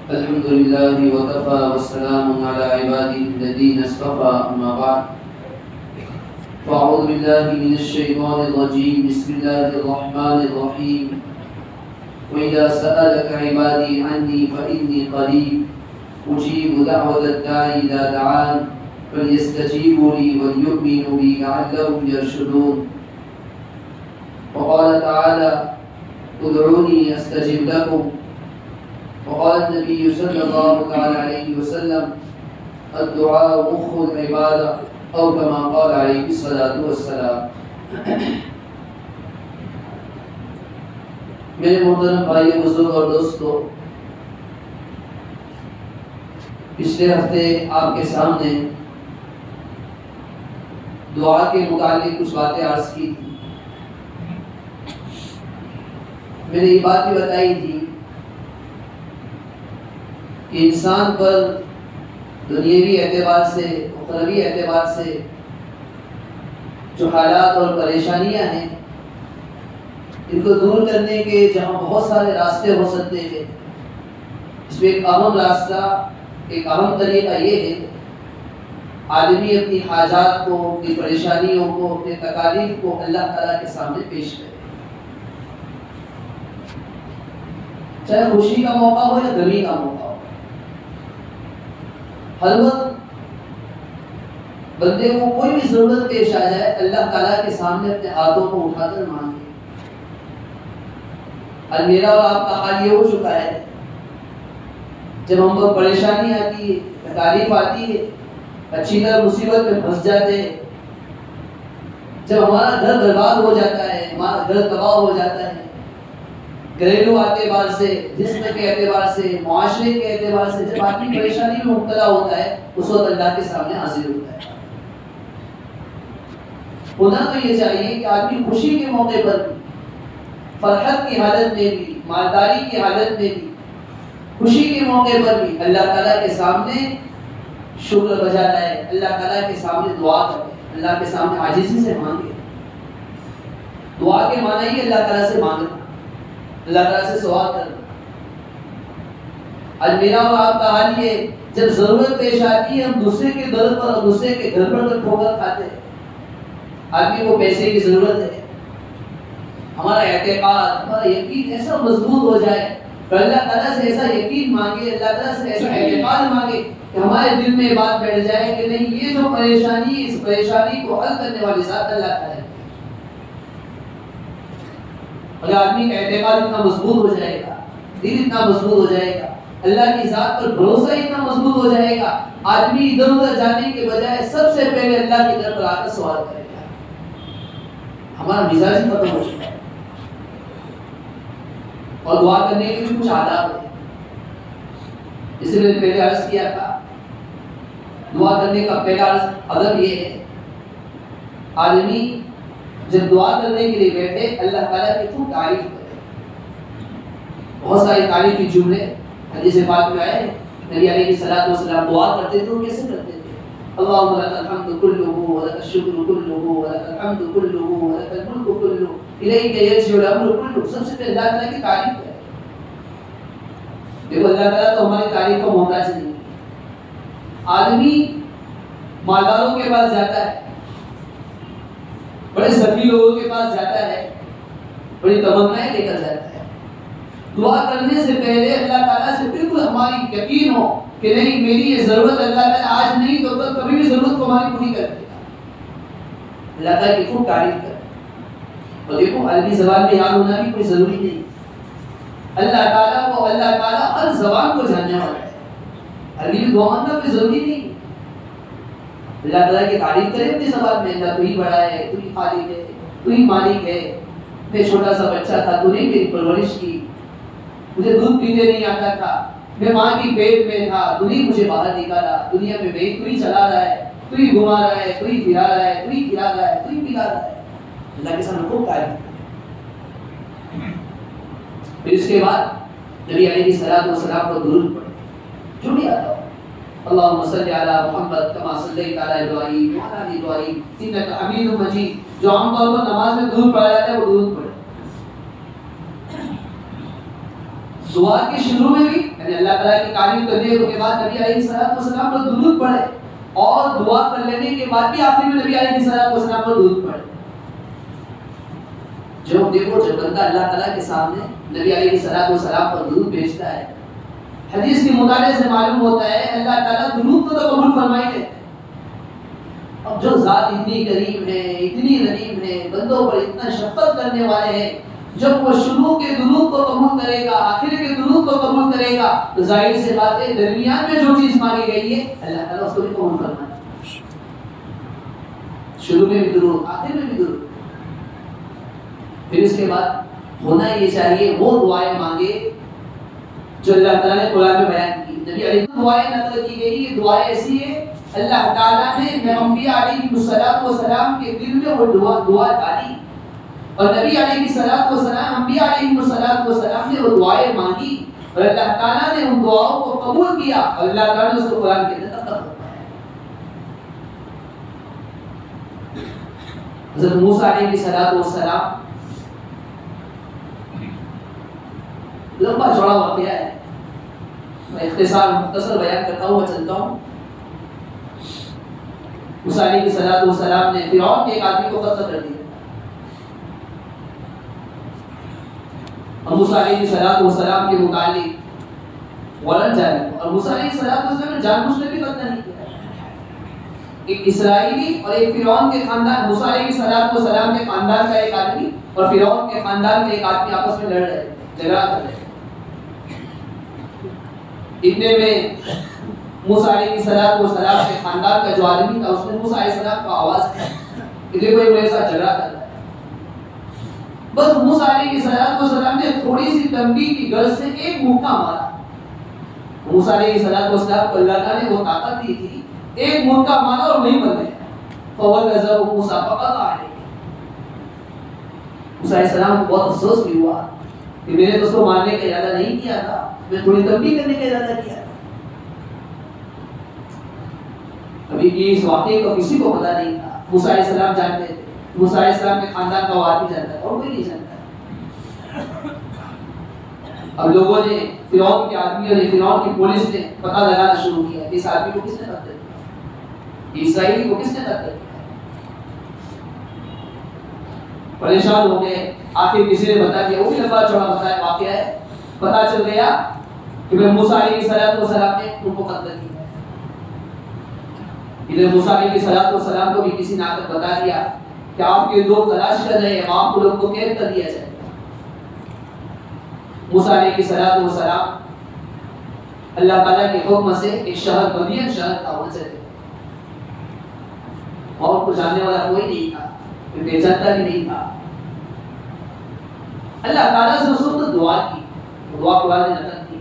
الحمد لله وكفى والسلام على عباده الذين اصطفى أما بعد فأعوذ بالله من الشيطان الرجيم بسم الله الرحمن الرحيم وإذا سألك عبادي عني فإني قريب أجيب دعوة الداعي إذا دعان فليستجيبوا لي وليؤمنوا بي لعلهم يرشدون وقال تعالى ادعوني أستجب لكم وقال النبي صلى الله عليه وسلم الدعاء مخ العبادة او كما قال عليه الصلاة والسلام۔ میرے محترم بھائی بزرگ اور دوستو، پچھلے ہفتے آپ کے سامنے دعا کے متعلق کچھ باتیں عرض کی تھی۔ میں نے یہ بات بھی بتائی تھی کہ انسان پر دنیاوی اعتبار سے اخروی اعتبار سے جو حالات اور پریشانیاں ہیں، ان کو دور کرنے کے جہاں بہت سارے راستے ہو سکتے ہیں، اس میں ایک اہم راستہ، ایک اہم طریقہ یہ ہے آدمی اپنی حاجات کو، اپنی پریشانیوں کو، اپنے تکالیف کو اللہ تعالیٰ کے سامنے پیش کرے، چاہے خوشی کا موقع ہو یا غمی کا موقع ہو۔ ہر وقت بندے کو کوئی بھی ضرورت پیش آ جائے، اللہ تعالیٰ کے سامنے اپنے ہاتھوں کو اٹھا کر مانگے۔ اور میرا اور آپ کا حال یہ ہو چکا ہے، جب ہم پر پریشانی آتی ہے، تکالیف آتی ہے، اچھی طرح مصیبت میں پھنس جاتے ہیں، جب ہمارا گھر برباد ہو جاتا ہے، ہمارا گھر تباہ ہو جاتا ہے، گھریلو اعتبار سے، جسم کے اعتبار سے، معاشرے کے اعتبار سے، جب آدمی پریشانی میں مبتلا ہوتا ہے، اس وقت اللہ کے سامنے حاضر ہوتا ہے۔ ہونا تو یہ چاہیے کہ آدمی خوشی کے موقع پر بھی، فرحت کی حالت میں بھی، مالداری کی حالت میں بھی، خوشی کے موقع پر بھی اللہ تعالیٰ کے سامنے شکر بجا لائے، اللہ تعالیٰ کے سامنے دعا کرے، اللہ کے سامنے عاجزی سے مانگے۔ دعا کے معنی ہی اللہ تعالیٰ سے مانگنا، اللہ تعالیٰ سے سوال کرنا۔ آج میرا اور آپ کا حال یہ، جب ضرورت پیش آتی ہے، ہم دوسرے کے در پر اور دوسرے کے گھر پر ٹھوکر کھاتے ہیں۔ آدمی کو پیسے کی ضرورت ہے، ہمارا اعتقاد، ہمارا یقین ایسا مضبوط ہو جائے کہ اللہ تعالیٰ سے ایسا یقین مانگے، اللہ تعالیٰ سے ایسا اعتقاد مانگے کہ ہمارے دل میں بات بیٹھ جائے کہ نہیں، یہ جو پریشانی، اس پریشانی کو حل کرنے والی ذات اللہ تعالیٰ ہے۔ اگر آدمی کا اعتقاد اتنا مضبوط ہو جائے گا، دل اتنا مضبوط ہو جائے گا، اللہ کی ذات پر بھروسہ اتنا مضبوط ہو جائے گا، آدمی ادھر ادھر جانے کے بجائے سب سے پہلے اللہ کی طرف آ کر سوال کرے گا۔ ہمارا مزاج ہی ختم ہو چکا ہے۔ اور دعا کرنے کے بھی کچھ آداب ہے، جسے میں نے پہلے عرض کیا تھا، دعا کرنے کا پہلا ادب یہ ہے، آدمی جب دعا کرنے کے لیے بیٹھے اللہ تعالیٰ کی خوب تعریف کرے۔ بہت ساری تعریفی جملے حدیث پاک میں آئے ہیں، نبی علیہ الصلوۃ والسلام دعا کرتے تھے، وہ کیسے کرتے تھے؟ اللهم لك الحمد كله ولك الشكر كله ولك الحمد كله ولك الملك كله اليك يرجع الامر كله۔ سب سے پہلے اللہ تعالیٰ کی تعریف کرے۔ دیکھو اللہ تعالیٰ تو ہماری تعریف کا محتاج نہیں۔ آدمی مالداروں کے پاس جاتا ہے، بڑے سبھی لوگوں کے پاس جاتا ہے، بڑی تمنائیں لے کر جاتا ہے۔ دعا کرنے سے پہلے اللہ تعالیٰ سے بالکل ہماری یقین ہو کہ نہیں، میری یہ ضرورت اللہ تعالیٰ آج نہیں تو کبھی بھی ضرورت کو ہماری پوری کر دے گا۔ اللہ تعالیٰ کی خوب تعریف کرے۔ اور دیکھو عربی زبان میں یاد ہونا بھی کوئی ضروری نہیں، اللہ تعالیٰ ہر زبان کو جاننے والا ہے، عربی میں دعا مانگنا کوئی ضروری نہیں۔ اللہ تعالیٰ کی تعریف کرے اپنی زبان میں، اللہ تو ہی بڑا ہے، تو ہی خالق ہے، تو ہی مالک ہے، میں چھوٹا سا بچہ تھا، تو نے میری پرورش کی، مجھے دودھ پینے نہیں آتا تھا، میں ماں کی پیٹ میں تھا، تو نے مجھے باہر نکالا، دنیا میں تو ہی چلا رہا ہے، تو ہی گھما رہا ہے، تو ہی پھرا رہا ہے، تو ہی کھلا رہا ہے، تو ہی پلا رہا ہے۔ اللہ کے سامنے خوب تعریف۔ پھر اس کے بعد نبی علیہ الصلوۃ والسلام کو درود پڑھے، جو بھی آتا ہو، اللهم صل على محمد كما صليت على ابراهيم وعلى ال ابراهيم انك حميد مجيد۔ جو عام طور پر نماز میں درود پڑھا جاتا ہے وہ درود پڑھے۔ دعا کے شروع میں بھی یعنی اللہ تعالیٰ کی تعریف کرنے کے بعد نبی علیہ السلام پر درود پڑھے، اور دعا کر لینے کے بعد بھی آخر میں نبی علیہ السلام پر درود پڑھے۔ جو دیکھو جب بندہ اللہ تعالیٰ کے سامنے نبی علیہ السلام پر درود بھیجتا ہے، حدیث کے مطالعے سے معلوم ہوتا ہے اللہ تعالیٰ درود کو تو قبول فرمائی لیتے ہیں۔ اب جو ذات اتنی قریب ہے، اتنی رحیم ہے، بندوں پر اتنا شفقت کرنے والے ہیں، جب وہ شروع کے درود کو قبول کرے گا، آخر کے درود کو قبول کرے گا، تو ظاہر سے بات ہے درمیان میں جو چیز مانگی گئی ہے اللہ تعالیٰ اس کو بھی قبول فرمائے۔ شروع میں بھی درود، آخر میں بھی درود۔ پھر اس کے بعد ہونا یہ چاہیے وہ دعائیں مانگے جو اللہ تعالیٰ نے قرآن میں بیان کی۔ نبی علیہ دعائیں نقل کی گئی، یہ دعائیں ایسی ہے اللہ تعالیٰ نے انبیاء علیہ السلام کے دل میں وہ دعا ڈالی، اور نبی علیہ السلام انبیاء علیہ السلام نے وہ دعائیں مانگی، اور اللہ تعالیٰ نے ان دعاؤں کو قبول کیا، اور اللہ تعالیٰ نے اس کو قرآن کے اندر نقل فرمایا۔ حضرت موسیٰ علیہ السلام لمبا چوڑا واقعہ ہے، میں مختصر بیان کرتا ہوں اور چلتا ہوں۔ موسیٰ علیہ السلام نے فرعون کے ایک آدمی کو قتل کر دیا، اور موسیٰ علیہ السلام کے متعلق وارنٹ جاری ہوا، اور موسیٰ علیہ السلام نے جان بوجھ کر بھی قتل نہیں کیا۔ ایک اسرائیلی اور ایک فرعون کے خاندان، موسیٰ علیہ السلام کے خاندان کا ایک آدمی اور فرعون کے خاندان کا ایک آدمی آپس میں لڑ رہے تھے، جھگڑا کر رہے تھے۔ اتنے میں موسیٰ علیہ السلام کے خاندان کا جو آدمی تھا، اس نے موسیٰ علیہ السلام کو آواز کی کہ دیکھو یہ میرے ساتھ جھگڑا کر رہا ہے۔ بس موسیٰ علیہ السلام نے تھوڑی سی تنبیہ کی غرض سے ایک مکہ مارا۔ موسیٰ علیہ السلام کو اللہ تعالیٰ نے وہ طاقت دی تھی، ایک مکہ مارا اور نہیں مر گیا۔ فوَلَّذَهُ مُوسَىٰ فَقَضَىٰ عَلَيْهِ۔ موسیٰ علیہ السلام کو بہت افسوس بھی ہوا کہ میں نے تو اس کو مارنے کا ارادہ نہیں کیا تھا، میں تھوڑی تنبیہ کرنے کا ارادہ کیا تھا۔ ابھی کی اس واقعے کو کسی کو پتہ نہیں تھا، موسیٰ علیہ السلام جانتے تھے، موسیٰ علیہ السلام کے خاندان کا وہ آدمی جانتا ہے اور کوئی نہیں جانتا۔ اب لوگوں نے، فرعون کے آدمیوں نے، فرعون کی پولیس نے پتہ لگانا شروع کیا کہ اس آدمی کو کس نے قتل کیا، اسرائیلی کو کس نے قتل کیا۔ پریشان ہو گئے، آخر کسی نے بتا دیا، وہ بھی لمبا چوڑا بتایا واقعہ ہے، پتہ چل گیا کہ موسیٰ علیہ السلام نے ان کو قتل کیا۔ ادھر موسیٰ علیہ السلام کو بھی کسی نے آ کر بتا دیا کہ آپ کے لوگ تلاش کر رہے ہیں، آپ کو لوگ کو قید کر دیا جائے۔ موسیٰ علیہ السلام اللہ تعالیٰ کے حکم سے ایک شہر مدین شہر تھا وہاں چلے، اور کو جاننے والا کوئی نہیں تھا، کوئی پہچانتا بھی نہیں تھا۔ اللہ تعالیٰ سے اس وقت دعا کی، دعا قرآن نے نقل کی،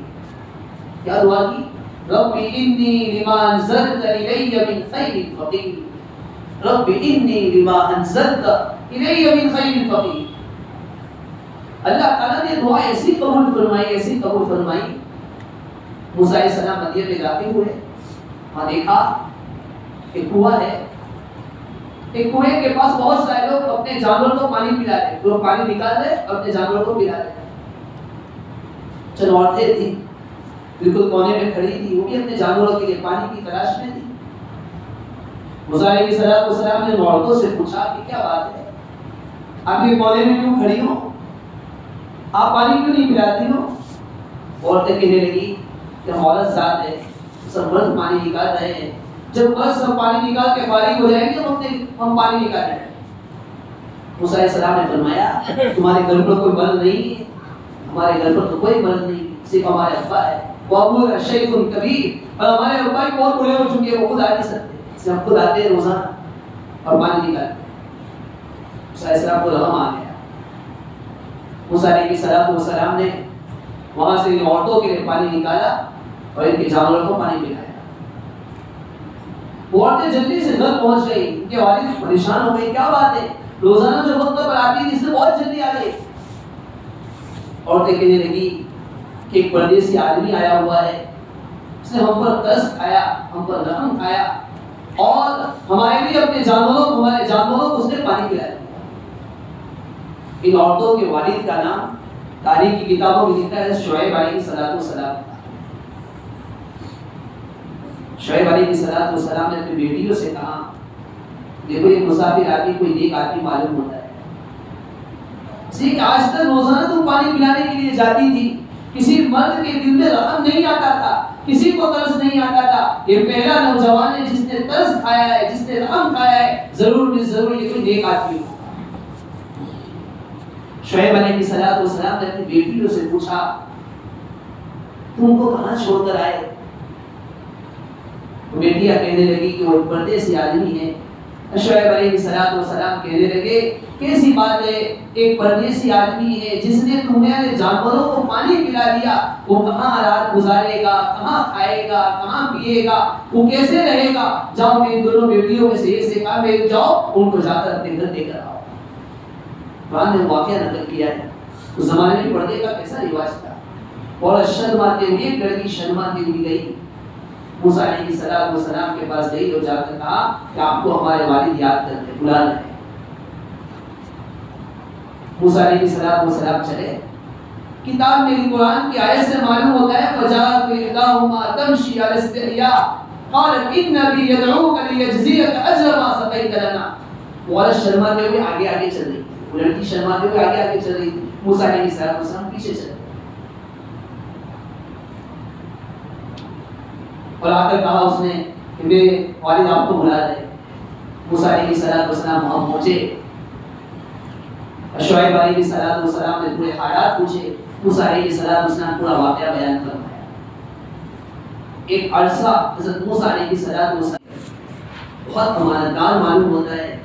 کیا دعا کی؟ رب انی لما انزلت الی من خیر فقیر، رب انی لما انزلت الی من خیر فقیر۔ اللہ تعالیٰ نے دعا ایسی قبول فرمائی، ایسی قبول فرمائی۔ موسیٰ علیہ السلام مدین میں جاتے ہوئے وہاں دیکھا ایک کنواں ہے، ایک کنویں کے پاس بہت سارے لوگ اپنے جانوروں کو پانی پلا رہے، لوگ پانی نکال رہے اور اپنے جانوروں کو پلا رہے۔ چند عورتیں تھیں بالکل کونے میں کھڑی تھی، وہ بھی اپنے جانوروں کے لیے پانی کی تلاش میں تھی۔ موسیٰ علیہ السلام نے عورتوں سے پوچھا کہ کیا بات ہے، آپ یہ کونے میں کیوں کھڑی ہو، آپ پانی کیوں نہیں پلاتی ہو؟ عورتیں کہنے لگی کہ ہم عورت ذات ہے، سب مرد پانی نکال رہے ہیں، جب مرد سب پانی نکال کے فارغ ہو جائیں گے ہم پانی نکالیں گے۔ موسیٰ علیہ السلام نے فرمایا تمہارے گھر پر کوئی مرد نہیں ہے، ہمارے گھر پر تو کوئی مرد نہیں، صرف ہمارے ابا ہے، وہ ابو شیخ کبیر، اور ہمارے ابا بھی بہت بڑے ہو چکے ہیں، وہ خود آ نہیں سکتے، اس لیے ہم خود آتے ہیں روزانہ اور پانی نکالتے ہیں۔ موسیٰ علیہ السلام کو رحم آ گیا۔ موسیٰ علیہ السلام نے وہاں سے ان عورتوں کے لیے پانی نکالا اور ان کے جانوروں کو پانی پلایا۔ وہ عورتیں جلدی سے گھر پہنچ گئی، ان کے والد پریشان ہو گئے، کیا بات ہے، روزانہ جو وقت پر آتی تھی اس سے بہت جلدی آ گئی۔ عورتیں کہنے لگی کہ ایک پردیسی آدمی آیا ہوا ہے، اس نے ہم پر ترس کھایا، ہم پر رحم کھایا، اور ہمارے لیے اپنے جانوروں کو اس نے پانی پلایا۔ ان عورتوں کے والد کا نام تاریخ کی کتابوں میں لکھا ہے شعیب علیہ السلام شعیب علیہ السلام نے اپنی بیٹیوں سے کہا دیکھو یہ مسافر آدمی کوئی نیک آدمی معلوم ہوتا ہے، اسی کہ آج تک روزانہ تم پانی پلانے کے لیے جاتی تھی، کسی مرد کے دل میں رحم نہیں آتا تھا، کسی کو ترس نہیں آتا تھا، یہ پہلا نوجوان ہے جس نے ترس کھایا ہے، جس نے رحم کھایا ہے، ضرور بھی ضرور یہ کوئی نیک آدمی ہو۔ شعیب علیہ السلام نے اپنی بیٹیوں سے پوچھا تم کو کہاں چھوڑ کر آئے؟ بیٹیاں کہنے لگی کہ وہ پردیسی آدمی ہے۔ شعیب علیہ السلام کہنے لگے کیسی بات ہے، ایک پردیسی آدمی ہے جس نے تمہیں جانوروں کو پانی پلا دیا، وہ کہاں رات گزارے گا، کہاں کھائے گا، کہاں پیے گا، وہ کیسے رہے گا؟ جاؤ میری دونوں بیٹیوں میں سے ایک سے کہا میرے جاؤ ان کو جا کر اپنے گھر دے کر آؤ۔ قرآن نے واقعہ نقل کیا ہے اس زمانے میں پردے کا کیسا رواج تھا، اور شد مارتے ہوئے ایک لڑکی شد مارتی ہوئی گئی موسیٰ علیہ السلام کے پاس گئی اور جا کر کہا کہ آپ کو ہمارے والد یاد کرتے بلا رہے ہیں۔ موسیٰ علیہ السلام چلے، کتاب میں قرآن کی آیت سے معلوم ہوتا ہے فَجَاءَتْ إِحْدَاهُمَا تَمْشِي عَلَى اسْتِحْيَاءٍ قَالَتْ إِنَّ أَبِي يَدْعُوكَ لِيَجْزِيَكَ أَجْرَ مَا سَقَيْتَ لَنَا۔ وہ عورت شرماتے ہوئے آگے چل رہی تھی، وہ لڑکی شرماتے ہوئے آگے چل رہی تھی، موسیٰ علیہ السلام پیچھے چل رہے اور آ کر کہا اس نے کہ میرے والد آپ کو بلا رہے۔ موسیٰ علیہ السلام وہاں پہنچے، شعیب علیہ السلام نے پورے حالات پوچھے، موسیٰ علیہ السلام پورا واقعہ بیان فرمایا۔ ایک عرصہ حضرت موسیٰ علیہ السلام بہت امانتدار معلوم ہوتا ہے،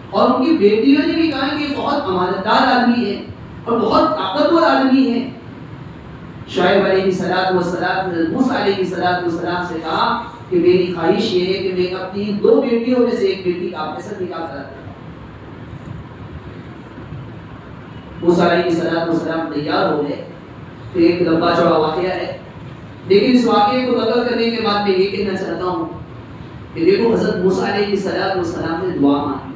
اور ان کی بیٹیوں نے بھی کہا کہ بہت امانتدار آدمی ہے اور بہت طاقتور آدمی ہے۔ شعیب علیہ السلام نے موسیٰ علیہ السلام سے کہا کہ میری خواہش یہ ہے کہ میں اپنی دو بیٹیوں میں سے ایک بیٹی کا آپ سے نکاح کرا دوں۔ موسیٰ علیہ السلام تیار ہو گئے۔ پھر ایک لمبا چوڑا واقعہ ہے، لیکن اس واقعے کو نقل کرنے کے بعد میں یہ کہنا چاہتا ہوں کہ دیکھو حضرت موسیٰ علیہ السلام نے دعا مانگی۔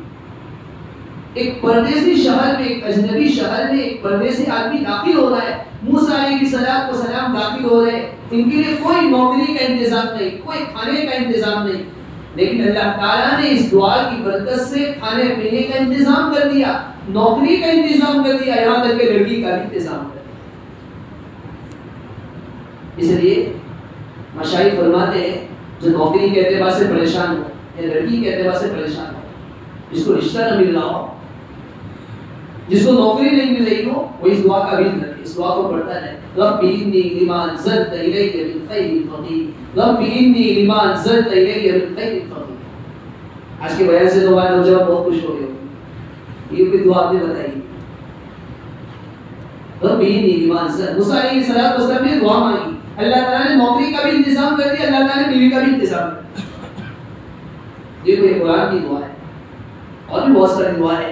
ایک پردیسی شہر میں، ایک اجنبی شہر میں ایک پردیسی آدمی داخل ہو رہا ہے، موسیٰ علیہ السلام داخل ہو رہے، ان کے لیے کوئی نوکری کا انتظام نہیں، کوئی کھانے کا انتظام نہیں، لیکن اللہ تعالیٰ نے اس دعا کی برکت سے کھانے پینے کا انتظام کر دیا، نوکری کا انتظام کر دیا، یہاں تک کہ لڑکی کا بھی انتظام کر دیا۔ اس لیے مشائخ فرماتے ہیں جو نوکری کے اعتبار سے پریشان ہو یا لڑکی کے اعتبار سے پریشان ہو، جس کو رشتہ نہ مل رہا ہو، جس کو نوکری نہیں مل رہی ہو، وہ اس دعا کا علم رکھے، اس دعا کو پڑھتا ہے رب انی لما انزلت الی من خیر فقیر، رب انی لما انزلت الی من خیر فقیر۔ آج کے بیان سے تو ہمارے نوجوان بہت خوش ہو گئے، یہ بھی دعا آپ نے بتائی رب انی لما انزلت۔ موسیٰ علیہ السلام نے دعا مانگی، اللہ تعالیٰ نے نوکری کا بھی انتظام کر دیا، اللہ تعالیٰ نے بیوی کا بھی انتظام کر دیا۔ یہ کوئی قرآن کی دعا ہے، اور بھی بہت ساری دعا ہے۔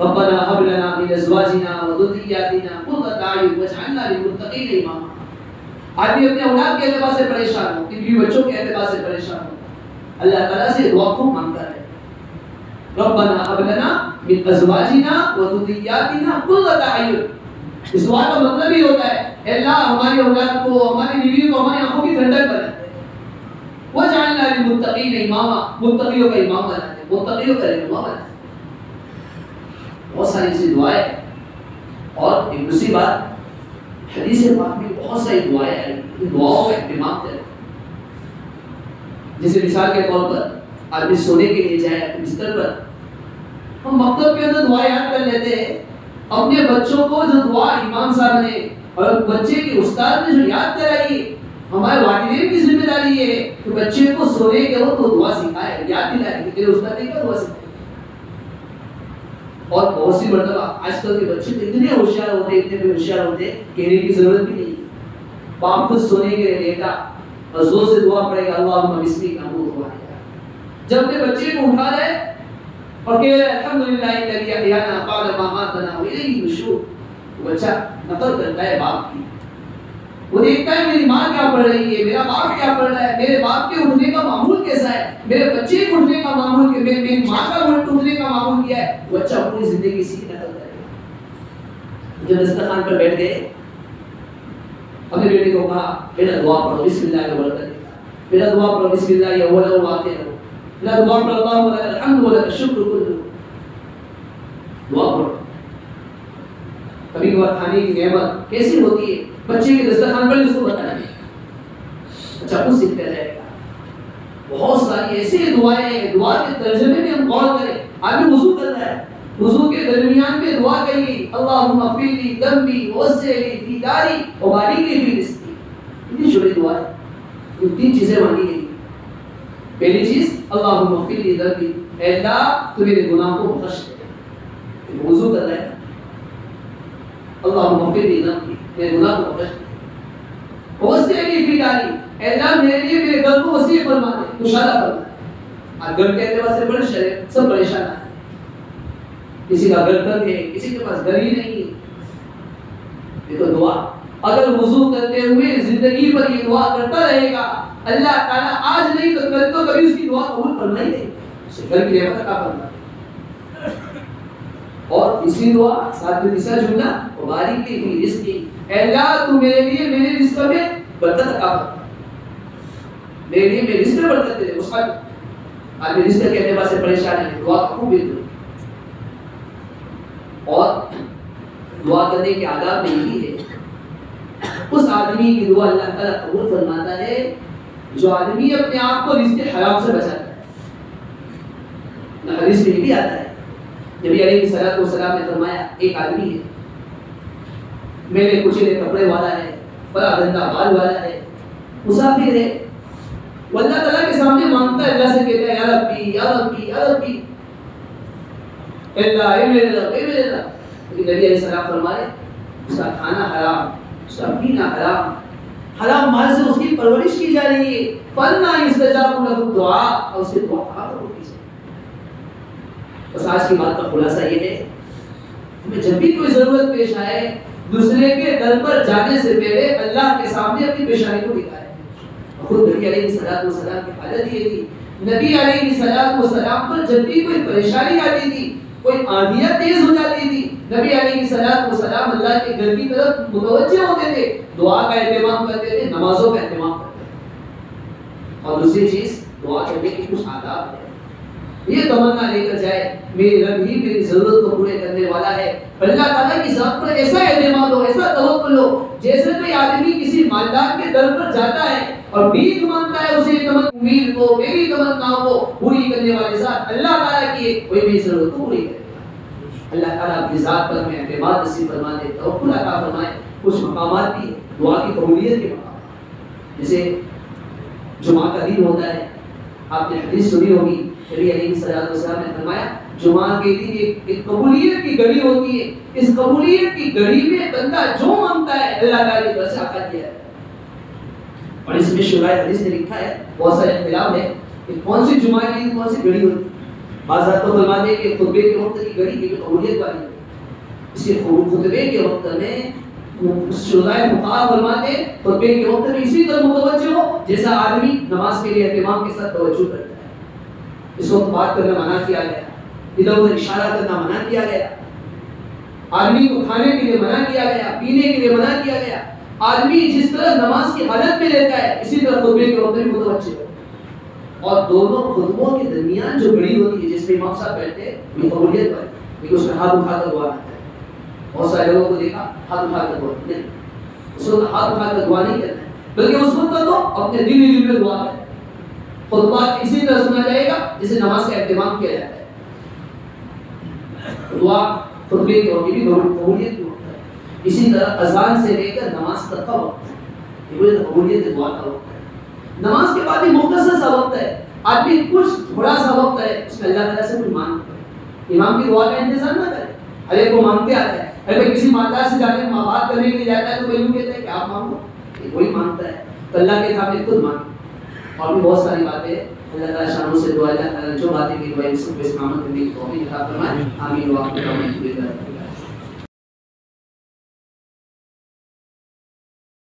ربنا هب لنا من ازواجنا وذرياتنا قرة اعين واجعلنا للمتقين اماما۔ آدمی اپنے اولاد کے اعتبار سے پریشان ہو، بیوی بچوں کے اعتبار سے پریشان ہو، اللہ تعالیٰ سے دعا کو مانگتا ہے ربنا هب لنا من ازواجنا وذرياتنا قرة اعين۔ اس دعا کا مطلب یہ ہوتا ہے اے اللہ ہماری اولاد کو، ہماری بیوی کو ہماری آنکھوں کی ٹھنڈک بنا دے، واجعلنا للمتقين اماما، متقیوں کا امام بنا دے، متقیوں کا رہنما بنا دے۔ بہت ساری ایسی دعائیں، اور ایک دوسری بات حدیث پاک میں بہت ساری دعائیں ہیں، ان دعاؤں کا اہتمام کریں۔ جیسے مثال کے طور پر آدمی سونے کے لیے جائے اپنے بستر پر، ہم مکتب کے اندر دعا یاد کر لیتے ہیں، اپنے بچوں کو جو دعا امام صاحب نے اور بچے کے استاد نے جو یاد کرائی، ہمارے والدین کی ذمہ داری یہ ہے کہ بچے کو سونے کے وقت وہ دعا سکھائے، یاد دلائے کہ تیرے استاد نے کیا دعا سکھائی۔ اور بہت سی مرتبہ آج کل کے بچے اتنے ہوشیار ہوتے ہیں، اتنے ہوشیار ہوتے ہیں، کہنے کی ضرورت بھی نہیں، باپ خود سونے کے لیے لیٹا اور زور سے دعا پڑے گا اللہم بسمک نموت وحیا۔ جب اپنے بچے کو اٹھا رہے اور کہہ رہے الحمدللہ الذی احیانا بعد ما اماتنا والیہ النشور، بچہ نقل کرتا ہے باپ کی، وہ دیکھتا ہے میری ماں کیا پڑھ رہی ہے، میرا باپ کیا پڑھ رہا ہے، میرے باپ کے اٹھنے کا معمول کیسا ہے، میرے بچے کے اٹھنے کا معمول کیا، میری ماں کا اٹھنے کا معمول کیا ہے، بچہ اپنی زندگی سیکھ نقل کرے گا۔ جب دسترخوان پر بیٹھ گئے اپنے بیٹے کو کہا بیٹا دعا پڑھو بسم اللہ کا برکت بیٹا دعا پڑھو بسم اللہ یا اولا و آخر بیٹا دعا پڑھو اللہم لک الحمد و لک الشکر کلہ دعا پڑھو. کبھی کبھار کھانے کی نعمت کیسی ہوتی ہے بچے کے دسترخوان پر اس کو بتانا ہے بچہ خود سیکھتا جائے گا. بہت ساری ایسی دعائیں ہیں دعا کے ترجمے میں ہم غور کریں. آدمی وضو کرتا ہے وضو کے درمیان میں دعا کہیے اللہم اغفر لی ذنبی ووسع لی فی داری وبارک لی فی رزقی. اتنی چھوٹی دعا ہے یہ تین چیزیں مانگی گئی. پہلی چیز اللہم اغفر لی ذنبی اے اللہ تو میرے گناہ کو بخش دے. وضو کر رہا ہے اللہم اغفر لی ذنبی میرے گناہ کو بخش دے. ووسع لی فی داری اے اللہ میرے لیے میرے گھر کو وسیع فرما دے کشادہ فرما دے. اور گھر کے اعتبار سے بڑے شرے سب پریشان ہیں. کسی کا گھر تنگ ہے کسی کے پاس گھر ہی نہیں ہے. یہ تو دعا اگر وضو کرتے ہوئے زندگی پر یہ دعا کرتا رہے گا اللہ تعالیٰ آج نہیں تو کل تو کبھی اس کی دعا قبول فرما ہی نہیں. اسے گھر کی نعمت عطا فرما. اور اسی دعا ساتھ میں تیسرا جملہ وبارک لی فی رزقی اے اللہ تو میرے لیے میرے رزق میں برکت عطا فرما. میرے لیے میرے رزق میں برکت دے دے. اس کا آدمی رزق کے اعتبار سے پریشان ہے دعا قبول بھی دو. اور دعا کرنے کے آداب میں یہی ہے اس آدمی کی دعا اللہ تعالیٰ قبول فرماتا ہے جو آدمی اپنے آپ کو رزق حرام سے بچاتا ہے. حدیث میں یہ بھی آتا ہے نبی علیہ الصلوۃ والسلام نے فرمایا ایک آدمی ہے میلے کچلے کپڑے والا ہے بڑا گندا بال والا ہے مسافر ہے وہ اللہ تعالیٰ کے سامنے مانگتا ہے اللہ سے کہتا ہے یا ربی یا ربی یا ربی اللہ اے میرے رب اے میرے رب. لیکن نبی علیہ السلام فرمائے اس کا کھانا حرام اس کا پینا حرام حرام مال سے اس کی پرورش کی جا رہی ہے فَلْنَا يُسْتَجَابُ لَهُ دعا اور اس کی دعا قبول ہوتی ہے. بس آج کی بات کا خلاصہ یہ ہے ہمیں جب بھی کوئی ضرورت پیش آئے دوسرے کے در پر جانے سے پہلے اللہ کے سامنے اپنی پیشانی کو دکھائے. خود نبی علیہ السلام کی حالت یہ تھی. نبی علیہ السلام پر جب بھی کوئی پریشانی آتی تھی کوئی آندیاں تیز ہو جاتی تھی نبی علیہ السلام اللہ کے گھر کی طرف متوجہ ہوتے تھے دعا کا اہتمام کرتے تھے نمازوں کا اہتمام کرتے تھے. اور دوسری چیز دعا کرنے کی کچھ آداب ہے. یہ تمنا لے کر جائے میرے رب ہی میری ضرورت کو پورے کرنے والا ہے. اللہ تعالیٰ کی ذات پر ایسا اعتماد ہو ایسا توکل ہو جیسے کوئی آدمی کسی مالدار کے در پر جاتا ہے اور بھیک مانگتا ہے اسے امید کو میری تمناؤں کو پوری کرنے والے ذات اللہ تعالیٰ کی کوئی میری ضرورت کو پوری کرے. اللہ تعالیٰ اپنی ذات پر ہمیں اعتماد نصیب فرما دے توکل عطا فرمائے. کچھ مقامات بھی دعا کی قبولیت کے مقامات جیسے جمعہ کا دن ہوتا ہے آپ نے حدیث سنی ہوگی نبی علیہ السلام نے فرمایا جمعہ کے دن ایک قبولیت کی گھڑی ہوتی ہے. اس قبولیت کی گھڑی میں بندہ جو مانگتا ہے اللہ تعالیٰ کی طرف سے عطا کیا ہے. اور اس میں شرائع حدیث نے لکھا ہے بہت سارے اختلاف ہے کہ کون سی جمعہ کی کون سی گھڑی ہوتی ہے. بعض تو فرماتے ہیں کہ خطبے کے وقت کی گھڑی کی قبولیت والی ہے. اس کے خطبے کے وقت میں شرائع فقہا فرماتے ہیں خطبے کے وقت میں اسی طرح متوجہ ہو جیسا آدمی نماز کے لیے اہتمام کے ساتھ توجہ کرتا ہے. اس وقت بات کرنا منع کیا گیا ادھر ادھر اشارہ کرنا منع کیا گیا. آدمی کو کھانے کے لیے منع کیا گیا پینے کے لیے منع کیا گیا. آدمی جس طرح نماز کی حالت میں رہتا ہے اسی طرح خطبے کے وقت میں متوجہ ہو. اور دونوں خطبوں کے درمیان جو گھڑی ہوتی ہے جس میں امام صاحب بیٹھتے ہیں یہ قبولیت والی لیکن اس میں ہاتھ اٹھا کر دعا کرتا ہے. بہت سارے لوگوں کو دیکھا ہاتھ اٹھا کر دعا نہیں اس وقت ہاتھ اٹھا کر دعا نہیں کرنا ہے بلکہ اس وقت تو اپنے دل ہی دل میں دعا کرنا ہے. خطبہ اسی طرح سنا جائے گا جسے نماز کا اہتمام کیا جاتا ہے. دعا خطبے کے وقت بھی قبولیت کی وقت ہے. اسی طرح اذان سے لے کر نماز تک کا وقت ہے یہ قبولیت دعا کا وقت ہے. نماز کے بعد بھی مختصر سا وقت ہے آدمی کچھ تھوڑا سا وقت ہے اس میں اللہ تعالیٰ سے کوئی مانگ کرے. امام کی دعا کا انتظار نہ کرے. ہر ایک کو مانگتے آتا ہے. اگر کسی مالدار سے جانے بات کرنے کے لیے جاتا ہے تو کوئی یوں کہتا ہے کہ آپ مانگو وہی مانگتا ہے تو اللہ کے سامنے خود مانگو. اور بھی بہت ساری باتیں اللہ تعالیٰ شانوں سے دعا اللہ تعالیٰ جو باتیں کی دعائیں سب کو استعمال کرنے کی توفیق عطا فرمائے. آمین.